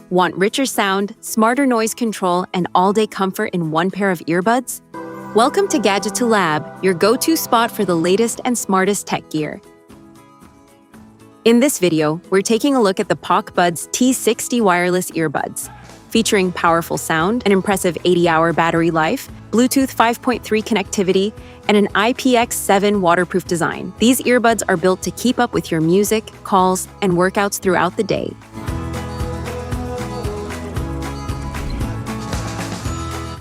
Want richer sound, smarter noise control, and all-day comfort in one pair of earbuds? Welcome to Gadgeto Lab, your go-to spot for the latest and smartest tech gear. In this video, we're taking a look at the PocBuds T60 Wireless Earbuds. Featuring powerful sound, an impressive 80-hour battery life, Bluetooth 5.3 connectivity, and an IPX7 waterproof design. These earbuds are built to keep up with your music, calls, and workouts throughout the day.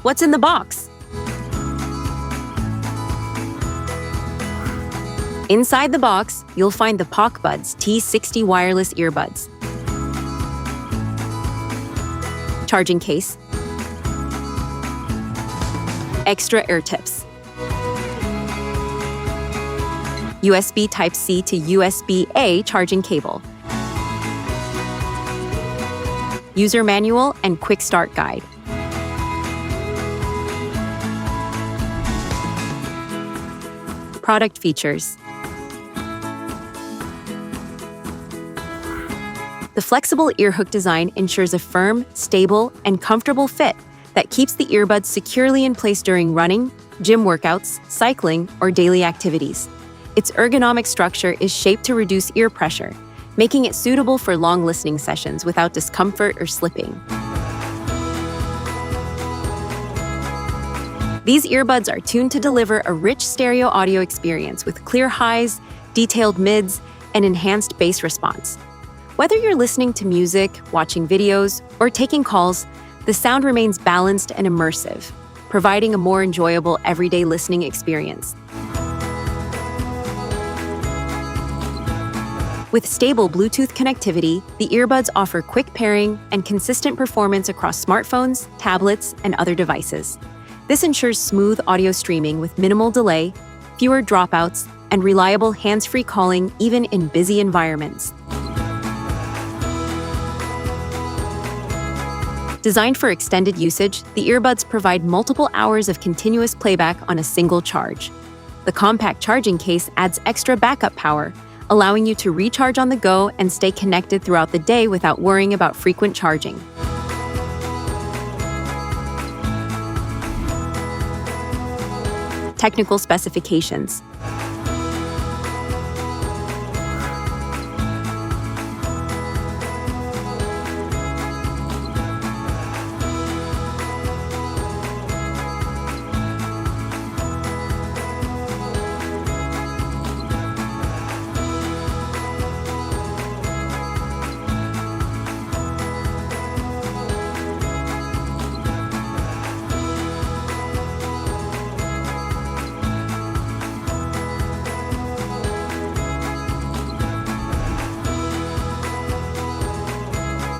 What's in the box? Inside the box, you'll find the PocBuds T60 Wireless Earbuds, charging case, extra ear tips, USB Type-C to USB-A charging cable, user manual and quick start guide. Product features. The flexible ear hook design ensures a firm, stable, and comfortable fit that keeps the earbuds securely in place during running, gym workouts, cycling, or daily activities. Its ergonomic structure is shaped to reduce ear pressure, making it suitable for long listening sessions without discomfort or slipping. These earbuds are tuned to deliver a rich stereo audio experience with clear highs, detailed mids, and enhanced bass response. Whether you're listening to music, watching videos, or taking calls, the sound remains balanced and immersive, providing a more enjoyable everyday listening experience. With stable Bluetooth connectivity, the earbuds offer quick pairing and consistent performance across smartphones, tablets, and other devices. This ensures smooth audio streaming with minimal delay, fewer dropouts, and reliable hands-free calling even in busy environments. Designed for extended usage, the earbuds provide multiple hours of continuous playback on a single charge. The compact charging case adds extra backup power, allowing you to recharge on the go and stay connected throughout the day without worrying about frequent charging. Technical specifications.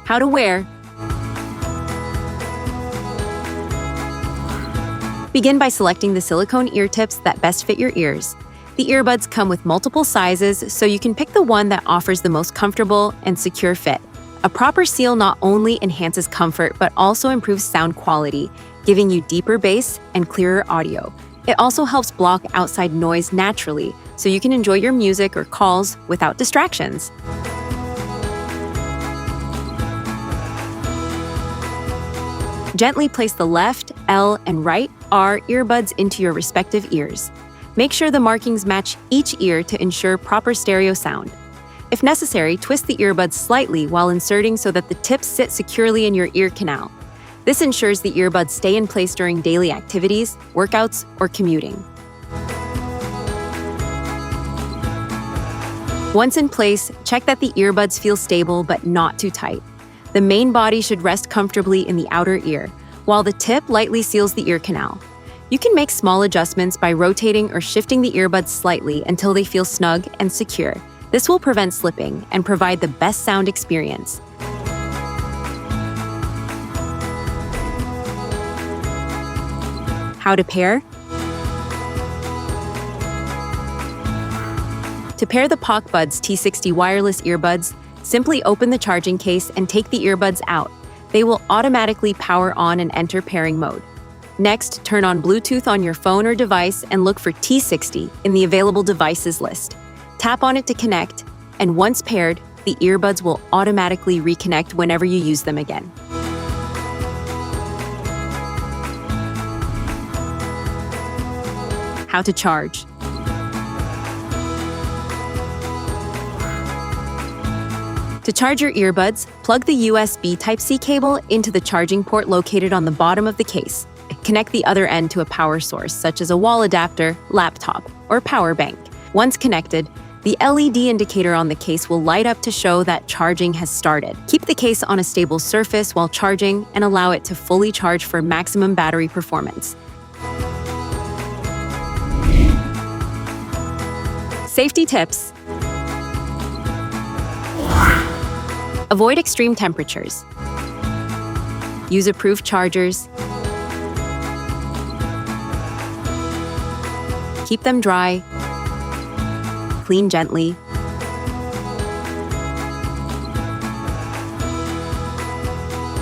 How to wear. Begin by selecting the silicone ear tips that best fit your ears. The earbuds come with multiple sizes, so you can pick the one that offers the most comfortable and secure fit. A proper seal not only enhances comfort, but also improves sound quality, giving you deeper bass and clearer audio. It also helps block outside noise naturally, so you can enjoy your music or calls without distractions. Gently place the left, L, and right R earbuds into your respective ears. Make sure the markings match each ear to ensure proper stereo sound. If necessary, twist the earbuds slightly while inserting so that the tips sit securely in your ear canal. This ensures the earbuds stay in place during daily activities, workouts, or commuting. Once in place, check that the earbuds feel stable but not too tight. The main body should rest comfortably in the outer ear, while the tip lightly seals the ear canal. You can make small adjustments by rotating or shifting the earbuds slightly until they feel snug and secure. This will prevent slipping and provide the best sound experience. How to pair? To pair the PocBuds T60 Wireless Earbuds, simply open the charging case and take the earbuds out. They will automatically power on and enter pairing mode. Next, turn on Bluetooth on your phone or device and look for T60 in the available devices list. Tap on it to connect, and once paired, the earbuds will automatically reconnect whenever you use them again. How to charge. To charge your earbuds, plug the USB Type-C cable into the charging port located on the bottom of the case. Connect the other end to a power source, such as a wall adapter, laptop, or power bank. Once connected, the LED indicator on the case will light up to show that charging has started. Keep the case on a stable surface while charging and allow it to fully charge for maximum battery performance. Safety tips. Avoid extreme temperatures. Use approved chargers. Keep them dry. Clean gently.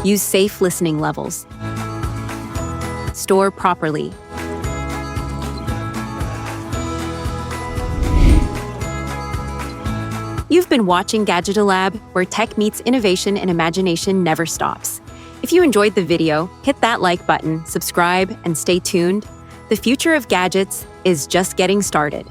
Use safe listening levels. Store properly. You've been watching Gadgeto Lab, where tech meets innovation and imagination never stops. If you enjoyed the video, hit that like button, subscribe, and stay tuned. The future of gadgets is just getting started.